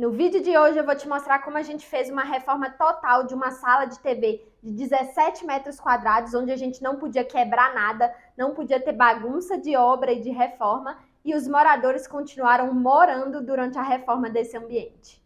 No vídeo de hoje eu vou te mostrar como a gente fez uma reforma total de uma sala de TV de 17 metros quadrados, onde a gente não podia quebrar nada, não podia ter bagunça de obra e de reforma, e os moradores continuaram morando durante a reforma desse ambiente.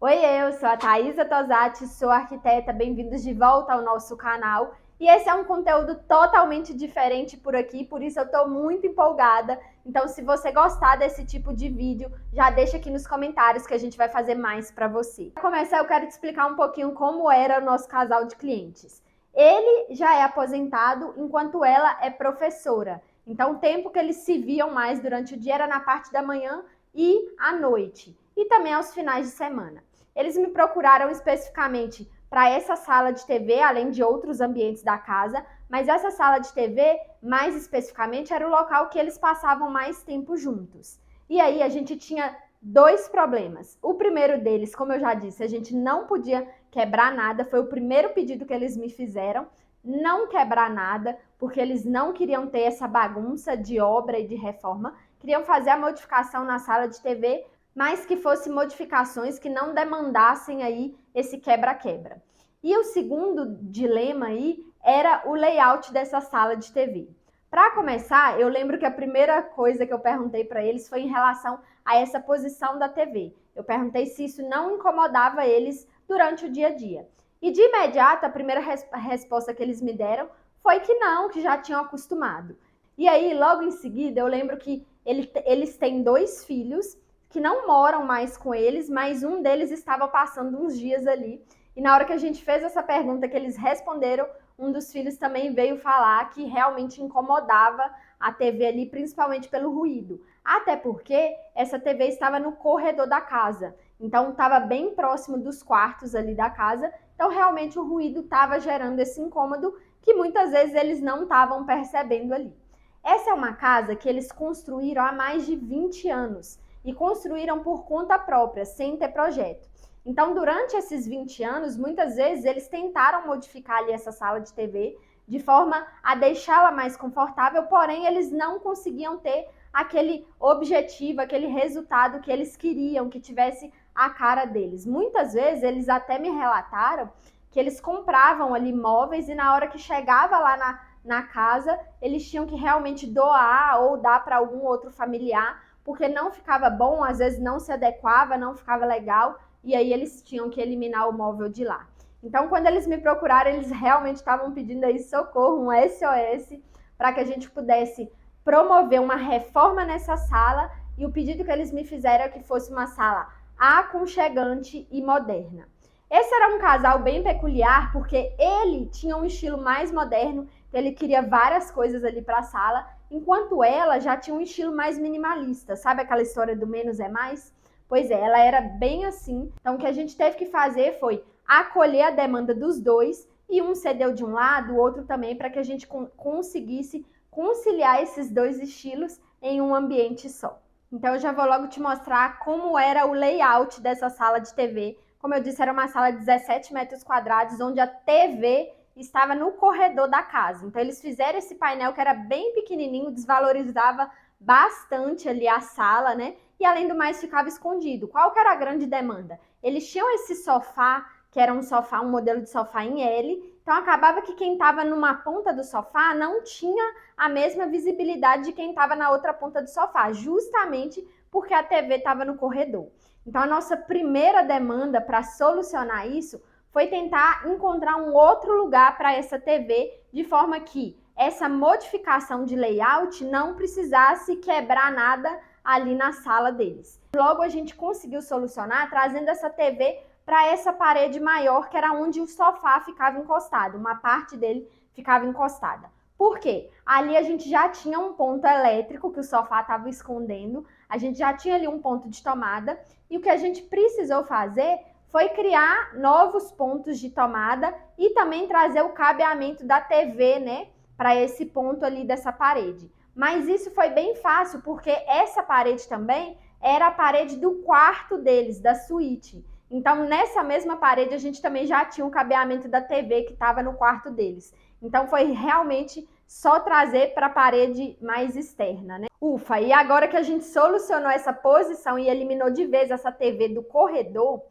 Oi, eu sou a Thaisa Tosati, sou arquiteta, bem-vindos de volta ao nosso canal. E esse é um conteúdo totalmente diferente por aqui, por isso eu estou muito empolgada. Então, se você gostar desse tipo de vídeo, já deixa aqui nos comentários que a gente vai fazer mais para você. Para começar, eu quero te explicar um pouquinho como era o nosso casal de clientes. Ele já é aposentado, enquanto ela é professora. Então, o tempo que eles se viam mais durante o dia era na parte da manhã e à noite, e também aos finais de semana. Eles me procuraram especificamente para essa sala de TV, além de outros ambientes da casa, mas essa sala de TV, mais especificamente, era o local que eles passavam mais tempo juntos. E aí a gente tinha dois problemas. O primeiro deles, como eu já disse, a gente não podia quebrar nada, foi o primeiro pedido que eles me fizeram, não quebrar nada, porque eles não queriam ter essa bagunça de obra e de reforma, queriam fazer a modificação na sala de TV, mas que fossem modificações que não demandassem aí esse quebra-quebra. E o segundo dilema aí era o layout dessa sala de TV. Para começar, eu lembro que a primeira coisa que eu perguntei para eles foi em relação a essa posição da TV. Eu perguntei se isso não incomodava eles durante o dia a dia. E de imediato, a primeira resposta que eles me deram foi que não, que já tinham acostumado. E aí, logo em seguida, eu lembro que eles têm dois filhos que não moram mais com eles, mas um deles estava passando uns dias ali. E na hora que a gente fez essa pergunta que eles responderam, um dos filhos também veio falar que realmente incomodava a TV ali, principalmente pelo ruído. Até porque essa TV estava no corredor da casa, então estava bem próximo dos quartos ali da casa, então realmente o ruído estava gerando esse incômodo que muitas vezes eles não estavam percebendo ali. Essa é uma casa que eles construíram há mais de 20 anos. E construíram por conta própria, sem ter projeto. Então, durante esses 20 anos, muitas vezes eles tentaram modificar ali essa sala de TV de forma a deixá-la mais confortável, porém eles não conseguiam ter aquele objetivo, aquele resultado que eles queriam, que tivesse a cara deles. Muitas vezes eles até me relataram que eles compravam ali móveis e na hora que chegava lá na casa, eles tinham que realmente doar ou dar para algum outro familiar, porque não ficava bom, às vezes não se adequava, não ficava legal, e aí eles tinham que eliminar o móvel de lá. Então, quando eles me procuraram, eles realmente estavam pedindo aí socorro, um SOS, para que a gente pudesse promover uma reforma nessa sala, e o pedido que eles me fizeram é que fosse uma sala aconchegante e moderna. Esse era um casal bem peculiar, porque ele tinha um estilo mais moderno, então ele queria várias coisas ali para a sala, enquanto ela já tinha um estilo mais minimalista. Sabe aquela história do menos é mais? Pois é, ela era bem assim. Então o que a gente teve que fazer foi acolher a demanda dos dois, e um cedeu de um lado, o outro também, para que a gente conseguisse conciliar esses dois estilos em um ambiente só. Então eu já vou logo te mostrar como era o layout dessa sala de TV. Como eu disse, era uma sala de 17 metros quadrados, onde a TV estava no corredor da casa. Então eles fizeram esse painel que era bem pequenininho, desvalorizava bastante ali a sala, né? E além do mais ficava escondido. Qual que era a grande demanda? Eles tinham esse sofá, que era um modelo de sofá em L, então acabava que quem estava numa ponta do sofá não tinha a mesma visibilidade de quem estava na outra ponta do sofá, justamente porque a TV estava no corredor. Então a nossa primeira demanda para solucionar isso foi tentar encontrar um outro lugar para essa TV, de forma que essa modificação de layout não precisasse quebrar nada ali na sala deles. Logo a gente conseguiu solucionar trazendo essa TV para essa parede maior, que era onde o sofá ficava encostado, uma parte dele ficava encostada. Por quê? Ali a gente já tinha um ponto elétrico que o sofá estava escondendo, a gente já tinha ali um ponto de tomada, e o que a gente precisou fazer foi criar novos pontos de tomada e também trazer o cabeamento da TV, né, para esse ponto ali dessa parede. Mas isso foi bem fácil, porque essa parede também era a parede do quarto deles, da suíte. Então, nessa mesma parede, a gente também já tinha o cabeamento da TV que estava no quarto deles. Então, foi realmente só trazer para a parede mais externa, né? Ufa, e agora que a gente solucionou essa posição e eliminou de vez essa TV do corredor,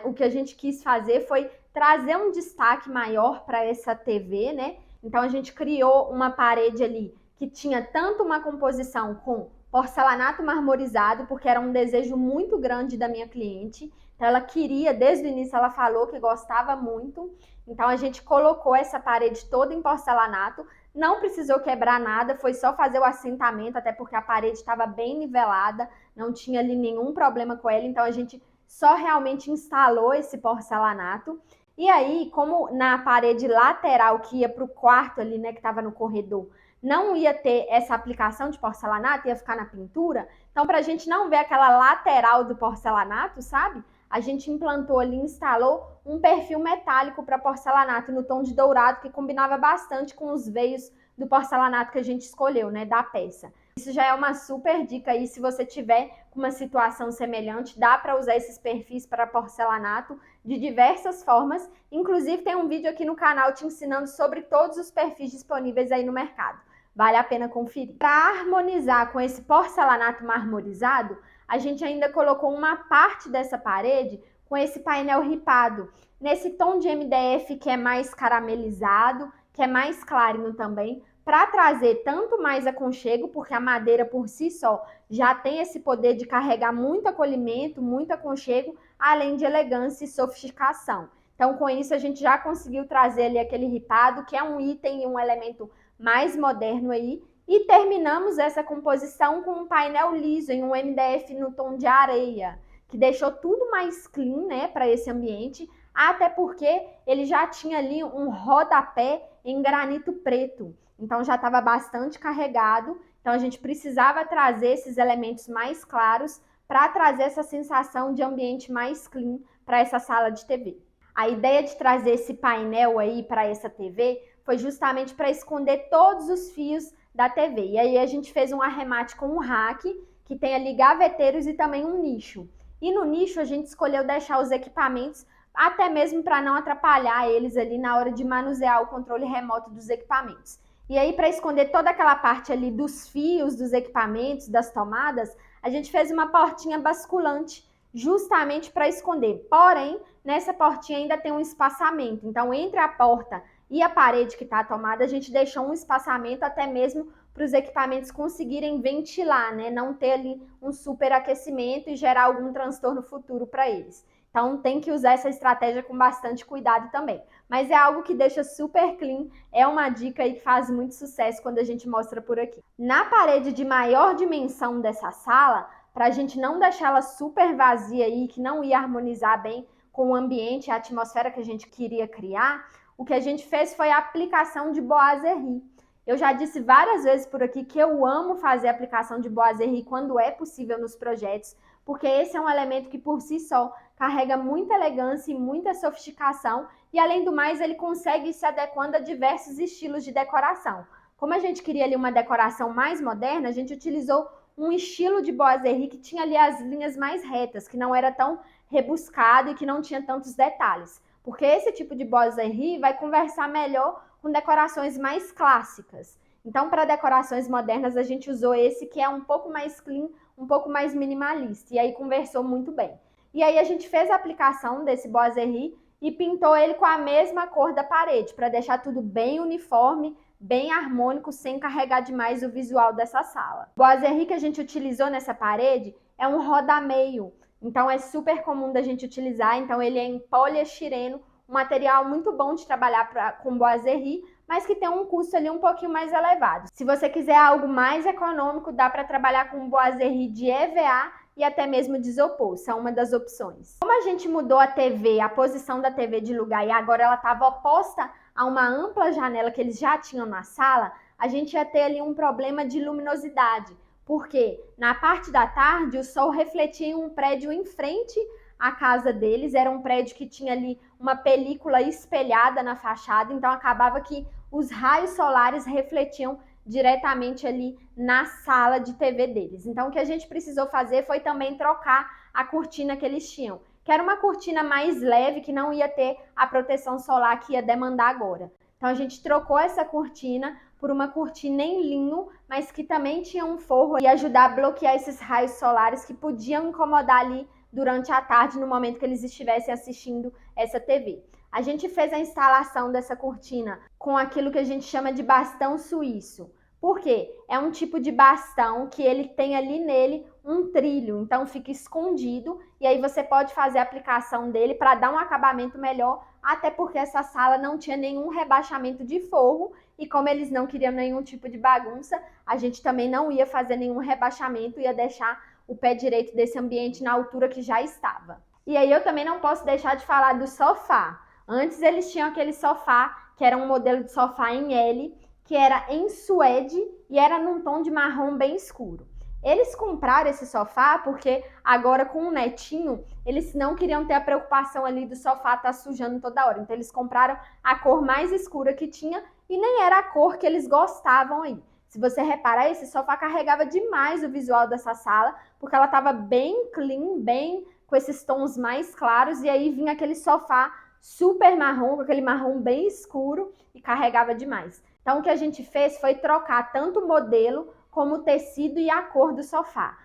o que a gente quis fazer foi trazer um destaque maior para essa TV, né? Então, a gente criou uma parede ali que tinha tanto uma composição com porcelanato marmorizado, porque era um desejo muito grande da minha cliente. Então, ela queria, desde o início, ela falou que gostava muito. Então, a gente colocou essa parede toda em porcelanato. Não precisou quebrar nada, foi só fazer o assentamento, até porque a parede estava bem nivelada, não tinha ali nenhum problema com ela. Então, a gente só realmente instalou esse porcelanato. E aí, como na parede lateral que ia para o quarto ali, né, que estava no corredor, não ia ter essa aplicação de porcelanato, ia ficar na pintura. Então, para a gente não ver aquela lateral do porcelanato, sabe? A gente implantou ali, instalou um perfil metálico para porcelanato no tom de dourado, que combinava bastante com os veios do porcelanato que a gente escolheu, né, da peça. Isso já é uma super dica aí, se você tiver com uma situação semelhante, dá para usar esses perfis para porcelanato de diversas formas. Inclusive, tem um vídeo aqui no canal te ensinando sobre todos os perfis disponíveis aí no mercado. Vale a pena conferir. Para harmonizar com esse porcelanato marmorizado, a gente ainda colocou uma parte dessa parede com esse painel ripado, nesse tom de MDF que é mais caramelizado, que é mais clarinho também, para trazer tanto mais aconchego, porque a madeira por si só já tem esse poder de carregar muito acolhimento, muito aconchego, além de elegância e sofisticação. Então, com isso, a gente já conseguiu trazer ali aquele ripado, que é um item e um elemento mais moderno aí, e terminamos essa composição com um painel liso em um MDF no tom de areia, que deixou tudo mais clean, né, para esse ambiente, até porque ele já tinha ali um rodapé em granito preto, então já estava bastante carregado, então a gente precisava trazer esses elementos mais claros para trazer essa sensação de ambiente mais clean para essa sala de TV. A ideia de trazer esse painel aí para essa TV foi justamente para esconder todos os fios da TV. E aí a gente fez um arremate com um rack, que tem ali gaveteiros e também um nicho. E no nicho a gente escolheu deixar os equipamentos, até mesmo para não atrapalhar eles ali na hora de manusear o controle remoto dos equipamentos. E aí, para esconder toda aquela parte ali dos fios, dos equipamentos, das tomadas, a gente fez uma portinha basculante, justamente para esconder. Porém, nessa portinha ainda tem um espaçamento. Então, entre a porta e a parede que está a tomada, a gente deixou um espaçamento até mesmo para os equipamentos conseguirem ventilar, né? Não ter ali um superaquecimento e gerar algum transtorno futuro para eles. Então, tem que usar essa estratégia com bastante cuidado também. Mas é algo que deixa super clean, é uma dica aí que faz muito sucesso quando a gente mostra por aqui. Na parede de maior dimensão dessa sala, para a gente não deixar ela super vazia aí, que não ia harmonizar bem com o ambiente e a atmosfera que a gente queria criar, o que a gente fez foi a aplicação de boiserie. Eu já disse várias vezes por aqui que eu amo fazer aplicação de boiserie quando é possível nos projetos, porque esse é um elemento que por si só carrega muita elegância e muita sofisticação e, além do mais, ele consegue ir se adequando a diversos estilos de decoração. Como a gente queria ali uma decoração mais moderna, a gente utilizou um estilo de boiserie que tinha ali as linhas mais retas, que não era tão rebuscado e que não tinha tantos detalhes. Porque esse tipo de boiserie vai conversar melhor com decorações mais clássicas. Então, para decorações modernas, a gente usou esse que é um pouco mais clean, um pouco mais minimalista, e aí conversou muito bem. E aí a gente fez a aplicação desse boiserie e pintou ele com a mesma cor da parede, para deixar tudo bem uniforme, bem harmônico, sem carregar demais o visual dessa sala. O boiserie que a gente utilizou nessa parede é um rodameio, então é super comum da gente utilizar, então ele é em poliestireno, um material muito bom de trabalhar com boiserie, mas que tem um custo ali um pouquinho mais elevado. Se você quiser algo mais econômico, dá para trabalhar com boiserie de EVA e até mesmo de isopor, são uma das opções. Como a gente mudou a TV, a posição da TV de lugar e agora ela estava oposta a uma ampla janela que eles já tinham na sala, a gente ia ter ali um problema de luminosidade, porque na parte da tarde o sol refletia em um prédio em frente à casa deles, era um prédio que tinha ali uma película espelhada na fachada, então acabava que os raios solares refletiam diretamente ali na sala de TV deles. Então o que a gente precisou fazer foi também trocar a cortina que eles tinham, que era uma cortina mais leve, que não ia ter a proteção solar que ia demandar agora. Então a gente trocou essa cortina por uma cortina em linho, mas que também tinha um forro e ajudar a bloquear esses raios solares que podiam incomodar ali durante a tarde, no momento que eles estivessem assistindo essa TV. A gente fez a instalação dessa cortina com aquilo que a gente chama de bastão suíço. Por quê? É um tipo de bastão que ele tem ali nele um trilho, então fica escondido e aí você pode fazer a aplicação dele para dar um acabamento melhor, até porque essa sala não tinha nenhum rebaixamento de forro e como eles não queriam nenhum tipo de bagunça, a gente também não ia fazer nenhum rebaixamento, ia deixar o pé direito desse ambiente na altura que já estava. E aí eu também não posso deixar de falar do sofá. Antes eles tinham aquele sofá, que era um modelo de sofá em L, que era em suede e era num tom de marrom bem escuro. Eles compraram esse sofá porque agora com o netinho, eles não queriam ter a preocupação ali do sofá estar sujando toda hora. Então eles compraram a cor mais escura que tinha e nem era a cor que eles gostavam aí. Se você reparar, esse sofá carregava demais o visual dessa sala, porque ela estava bem clean, bem com esses tons mais claros, e aí vinha aquele sofá super marrom, com aquele marrom bem escuro e carregava demais. Então o que a gente fez foi trocar tanto o modelo como o tecido e a cor do sofá.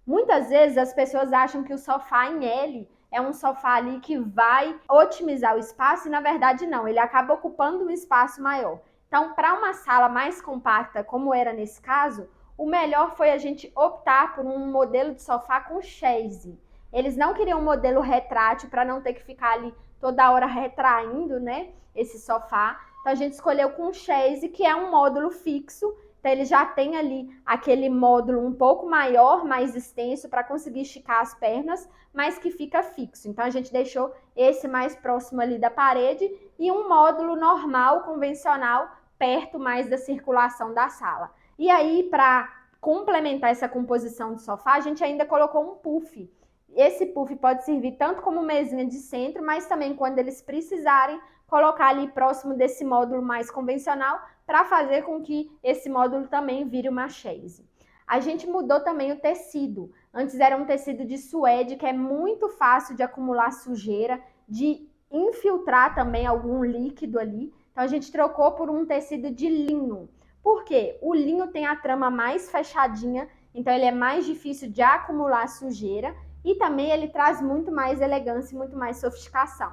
Muitas vezes as pessoas acham que o sofá em L é um sofá ali que vai otimizar o espaço e na verdade não, ele acaba ocupando um espaço maior. Então, para uma sala mais compacta, como era nesse caso, o melhor foi a gente optar por um modelo de sofá com chaise. Eles não queriam um modelo retrátil para não ter que ficar ali toda hora retraindo, né, esse sofá. Então, a gente escolheu com chaise, que é um módulo fixo. Então, ele já tem ali aquele módulo um pouco maior, mais extenso, para conseguir esticar as pernas, mas que fica fixo. Então, a gente deixou esse mais próximo ali da parede e um módulo normal, convencional, perto mais da circulação da sala. E aí, para complementar essa composição de sofá, a gente ainda colocou um puff. Esse puff pode servir tanto como mesinha de centro, mas também quando eles precisarem, colocar ali próximo desse módulo mais convencional para fazer com que esse módulo também vire uma chaise. A gente mudou também o tecido. Antes era um tecido de suede, que é muito fácil de acumular sujeira, de infiltrar também algum líquido ali. Então a gente trocou por um tecido de linho. Por quê? O linho tem a trama mais fechadinha, então ele é mais difícil de acumular sujeira e também ele traz muito mais elegância e muito mais sofisticação.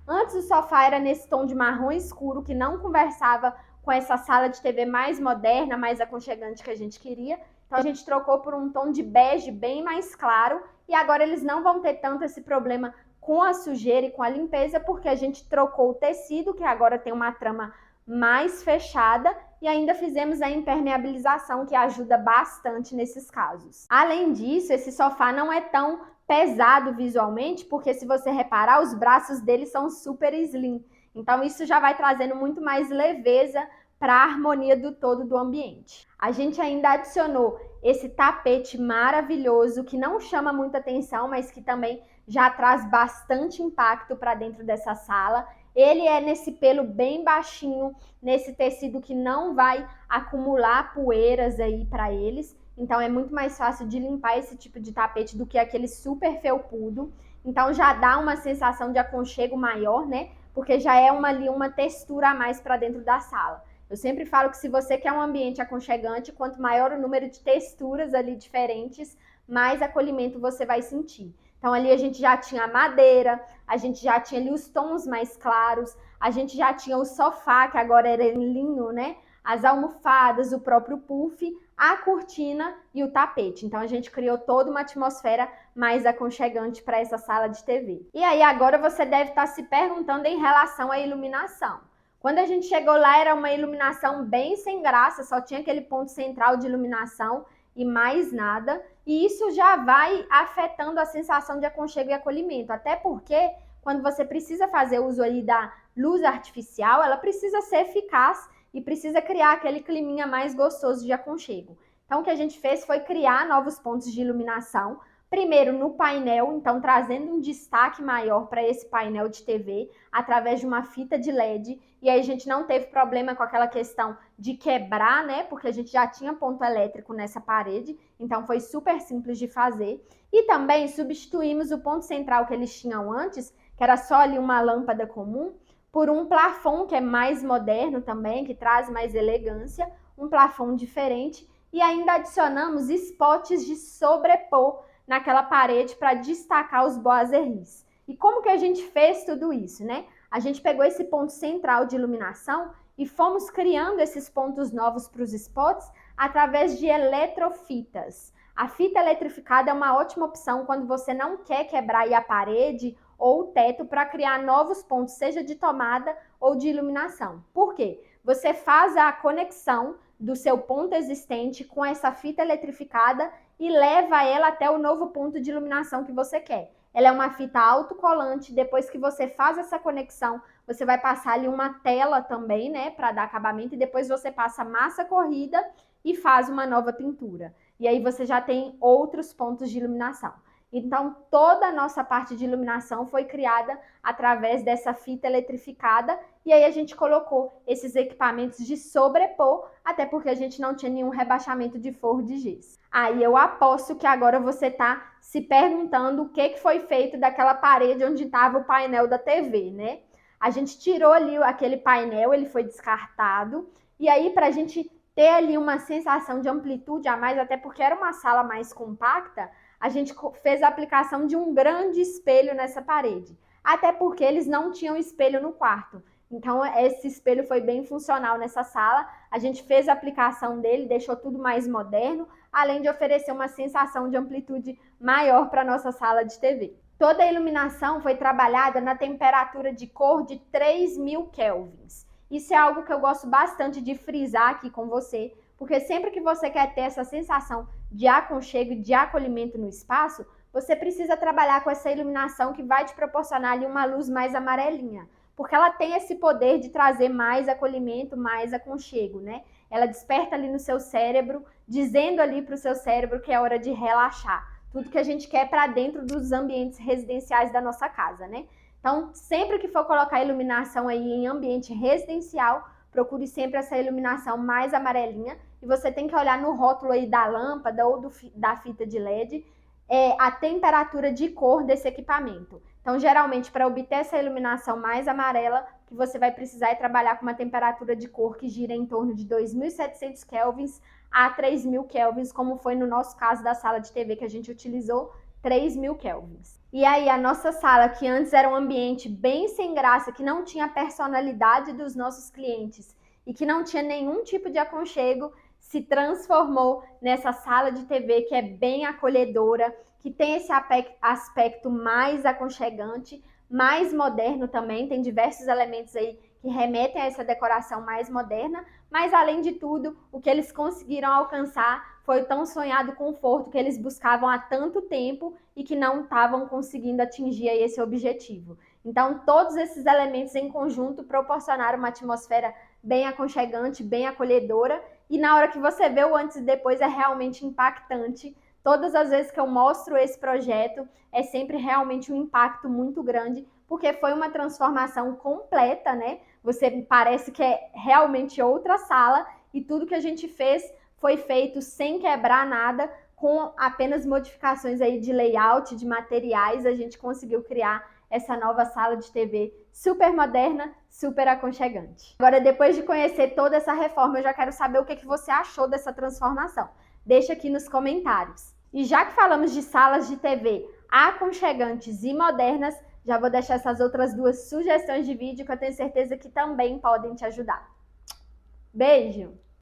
Antes o sofá era nesse tom de marrom escuro que não conversava com essa sala de TV mais moderna, mais aconchegante que a gente queria. Então a gente trocou por um tom de bege bem mais claro e agora eles não vão ter tanto esse problema com a sujeira e com a limpeza, porque a gente trocou o tecido, que agora tem uma trama mais fechada, e ainda fizemos a impermeabilização, que ajuda bastante nesses casos. Além disso, esse sofá não é tão pesado visualmente, porque se você reparar, os braços dele são super slim. Então isso já vai trazendo muito mais leveza para a harmonia do todo do ambiente. A gente ainda adicionou esse tapete maravilhoso, que não chama muita atenção, mas que também já traz bastante impacto para dentro dessa sala. Ele é nesse pelo bem baixinho, nesse tecido que não vai acumular poeiras aí para eles. Então é muito mais fácil de limpar esse tipo de tapete do que aquele super felpudo. Então já dá uma sensação de aconchego maior, né? Porque já é uma textura a mais para dentro da sala. Eu sempre falo que se você quer um ambiente aconchegante, quanto maior o número de texturas ali diferentes, mais acolhimento você vai sentir. Então ali a gente já tinha a madeira, a gente já tinha ali os tons mais claros, a gente já tinha o sofá, que agora era em linho, né? As almofadas, o próprio puff, a cortina e o tapete. Então a gente criou toda uma atmosfera mais aconchegante para essa sala de TV. E aí agora você deve estar se perguntando em relação à iluminação. Quando a gente chegou lá era uma iluminação bem sem graça, só tinha aquele ponto central de iluminação e mais nada. E isso já vai afetando a sensação de aconchego e acolhimento. Até porque quando você precisa fazer uso ali da luz artificial, ela precisa ser eficaz e precisa criar aquele climinha mais gostoso de aconchego. Então o que a gente fez foi criar novos pontos de iluminação Primeiro no painel, então trazendo um destaque maior para esse painel de TV através de uma fita de LED, e aí a gente não teve problema com aquela questão de quebrar, né? Porque a gente já tinha ponto elétrico nessa parede, então foi super simples de fazer. E também substituímos o ponto central que eles tinham antes, que era só ali uma lâmpada comum, por um plafond que é mais moderno também, que traz mais elegância, um plafond diferente, e ainda adicionamos spots de sobrepor naquela parede para destacar os boiseries. E como que a gente fez tudo isso, né? A gente pegou esse ponto central de iluminação e fomos criando esses pontos novos para os spots através de eletrofitas. A fita eletrificada é uma ótima opção quando você não quer quebrar a parede ou o teto para criar novos pontos, seja de tomada ou de iluminação. Por quê? Você faz a conexão do seu ponto existente com essa fita eletrificada e leva ela até o novo ponto de iluminação que você quer. Ela é uma fita autocolante, depois que você faz essa conexão, você vai passar ali uma tela também, né, para dar acabamento, e depois você passa massa corrida e faz uma nova pintura. E aí você já tem outros pontos de iluminação. Então, toda a nossa parte de iluminação foi criada através dessa fita eletrificada, e aí a gente colocou esses equipamentos de sobrepor, até porque a gente não tinha nenhum rebaixamento de forro de gesso. Aí eu aposto que agora você está se perguntando o que foi feito daquela parede onde estava o painel da TV, né? A gente tirou ali aquele painel, ele foi descartado, e aí para a gente ter ali uma sensação de amplitude a mais, até porque era uma sala mais compacta, a gente fez a aplicação de um grande espelho nessa parede. Até porque eles não tinham espelho no quarto. Então, esse espelho foi bem funcional nessa sala. A gente fez a aplicação dele, deixou tudo mais moderno, além de oferecer uma sensação de amplitude maior para a nossa sala de TV. Toda a iluminação foi trabalhada na temperatura de cor de 3.000 kelvins. Isso é algo que eu gosto bastante de frisar aqui com você, porque sempre que você quer ter essa sensação de aconchego e de acolhimento no espaço, você precisa trabalhar com essa iluminação que vai te proporcionar ali uma luz mais amarelinha, porque ela tem esse poder de trazer mais acolhimento, mais aconchego, né? Ela desperta ali no seu cérebro, dizendo ali para o seu cérebro que é hora de relaxar. Tudo que a gente quer para dentro dos ambientes residenciais da nossa casa, né? Então, sempre que for colocar iluminação aí em ambiente residencial, procure sempre essa iluminação mais amarelinha, e você tem que olhar no rótulo aí da lâmpada ou da fita de LED a temperatura de cor desse equipamento. Então, geralmente, para obter essa iluminação mais amarela, o que você vai precisar é trabalhar com uma temperatura de cor que gira em torno de 2.700 kelvins a 3.000 kelvins, como foi no nosso caso da sala de TV que a gente utilizou, 3.000 kelvins. E aí a nossa sala, que antes era um ambiente bem sem graça, que não tinha a personalidade dos nossos clientes e que não tinha nenhum tipo de aconchego, se transformou nessa sala de TV que é bem acolhedora, que tem esse aspecto mais aconchegante, mais moderno também, tem diversos elementos aí que remetem a essa decoração mais moderna, mas além de tudo, o que eles conseguiram alcançar foi o tão sonhado conforto que eles buscavam há tanto tempo e que não estavam conseguindo atingir aí esse objetivo. Então, todos esses elementos em conjunto proporcionaram uma atmosfera bem aconchegante, bem acolhedora, e na hora que você vê o antes e depois é realmente impactante. Todas as vezes que eu mostro esse projeto, é sempre realmente um impacto muito grande, porque foi uma transformação completa, né? Você parece que é realmente outra sala, e tudo que a gente fez foi feito sem quebrar nada, com apenas modificações aí de layout, de materiais, a gente conseguiu criar essa nova sala de TV super moderna, super aconchegante. Agora, depois de conhecer toda essa reforma, eu já quero saber o que você achou dessa transformação. Deixa aqui nos comentários. E já que falamos de salas de TV aconchegantes e modernas, já vou deixar essas outras duas sugestões de vídeo que eu tenho certeza que também podem te ajudar. Beijo!